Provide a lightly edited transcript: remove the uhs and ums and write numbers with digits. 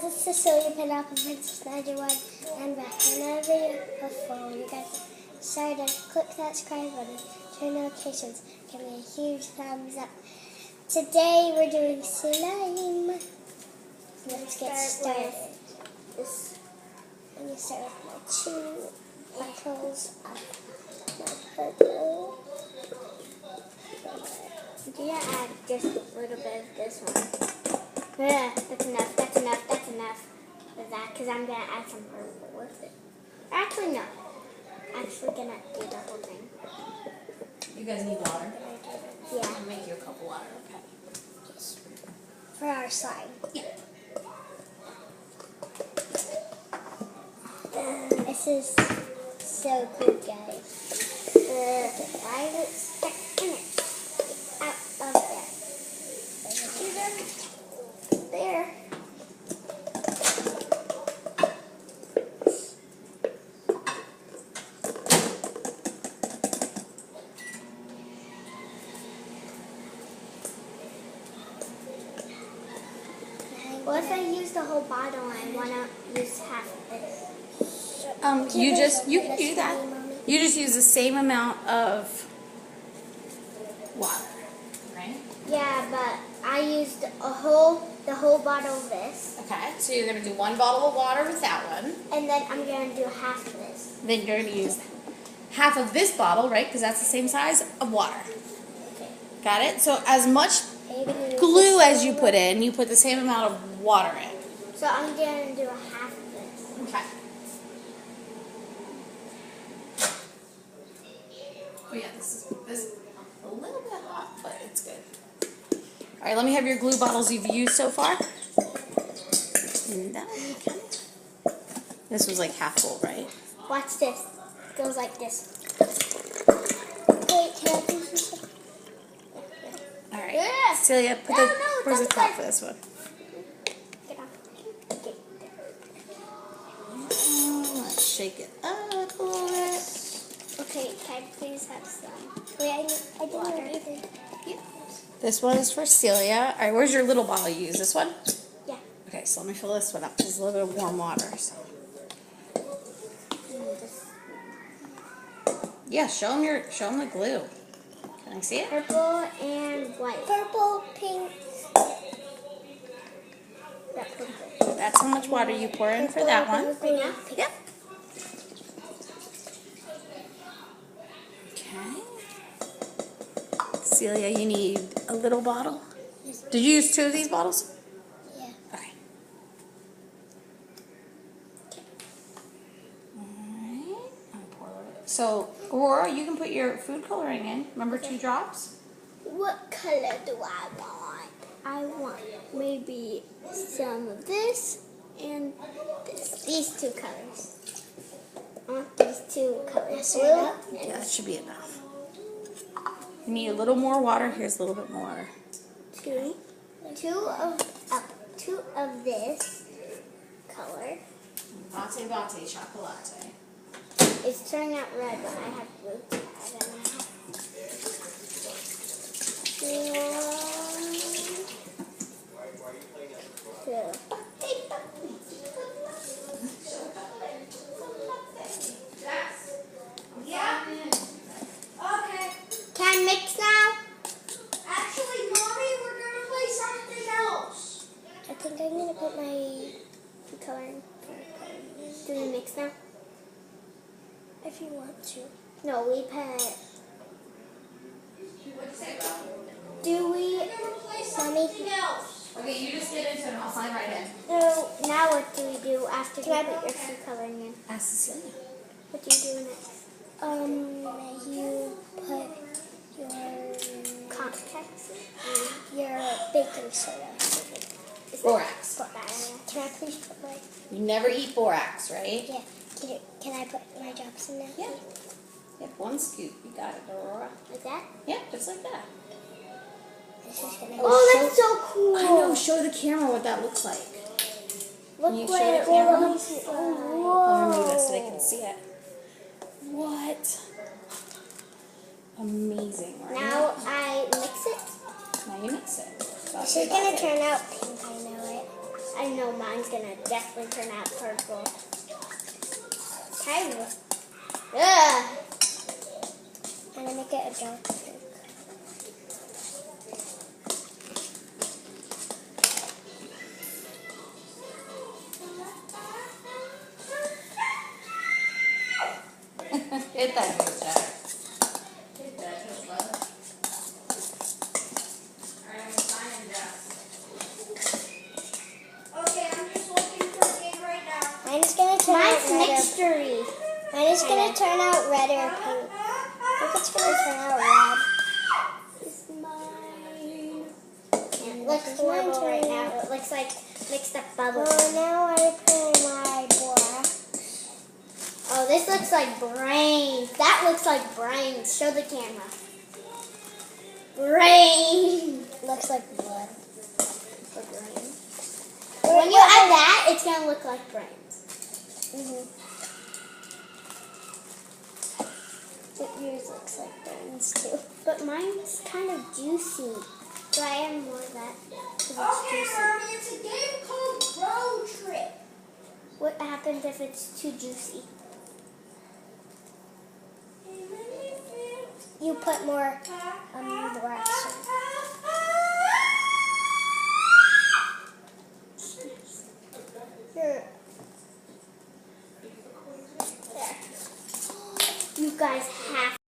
it's Cecilia, Pineapple Princess 91. I'm back with another video. Before you guys started, click that subscribe button, turn notifications, give me a huge thumbs up. Today we're doing slime. Let's get started. I'm going to start with my two bottles of my purple. Do you add just a little bit of this one? Yeah, that's enough of that, because I'm going to add some purple with it. Actually, no. Actually going to do the whole thing. You guys need water? Yeah. I'll make you a cup of water, okay? Yes. For our slime. Yeah. This is so cool, guys. Why is it stuck in it? Out of there. There. What if I use the whole bottle and I want to use half of this? You can do that. You just use the same amount of water, right? Yeah, but I used the whole bottle of this. Okay, so you're going to do one bottle of water with that one. And then I'm going to do half of this. Then you're going to use half of this bottle, right? Because that's the same size of water. Okay. Got it? So as much glue as you put in, you put the same amount of water in. So I'm going to do half of this. Okay. Oh yeah, this is a little bit hot, but it's good. All right, let me have your glue bottles you've used so far. No, okay. This was like half full, right? Watch this. It goes like this. Wait, can I please use some? All right. Yeah. Celia, put No, the, no, where's the don't top put- for this one? Get off. Okay. Let's shake it up a little bit. Okay, can I please have some? Wait, I didn't know anything. Yeah. This one is for Celia. All right, where's your little bottle you use? This one? Yeah. Okay, so let me fill this one up. There's a little bit of warm water. So. Yeah, show them the glue. Can I see it? Purple and white. Purple, pink. That purple. That's how much water you pour in for that one. Right now? Yep. Okay. Celia, you need a little bottle. Did you use two of these bottles? Yeah. Okay. Alright. So, Aurora, you can put your food coloring in. Remember 2 drops? What color do I want? I want maybe some of this and this. These two colors. I want these two colors. Blue Yeah, and that should be enough. You need a little more water. Here's a little bit more. two of this color. Latte chocolate. It's turning out red, but I have blue to add. Can I mix now? Actually, Mommy, we're going to play something else. I think I'm going to put my food coloring. Do we mix now? If you want to. No, we put. Do we, Mommy? Okay, you just get into it and I'll sign right in. So now what do we do after you Can I put your put food coloring in? Ask Cecilia. What do you do next? You put Context. your baking soda. Borax. Can I please put my, You never eat borax, right? yeah, can I put my drops in there? Yeah. Yep, 1 scoop. You got it, Aurora. Like that? Yeah, just like that. This is gonna Oh, that's so cool. I know. Show the camera what that looks like. Can you Look show where the camera? it is. I'll remove this so they can see it. What? Amazing, right? Now I mix it. Now you mix it. This is gonna turn out pink, I know it. I know mine's gonna definitely turn out purple. Okay. Ugh. I'm gonna get a dark pink. Hit that good, Jack. Hit that good, brother. Alright, I'm signing Jack. Okay, I'm just looking for a game right now. Mine's gonna turn Mine's out red. mixture-y. Mine is gonna turn out red or pink. I think it's gonna turn out red. It's mine. And It looks this is mine horrible right turning now. out. It looks like mixed up bubbles. Oh, now I put my black. Oh, this looks like brains. That looks like brains. Show the camera. Brains. Looks like blood. Or brains. When you add that, it's gonna look like brains. Yours looks like brains too. But mine's kind of juicy. So I add more of that because it's Okay, juicy. Mommy, it's a game called Road Trip. What happens if it's too juicy? You put more black.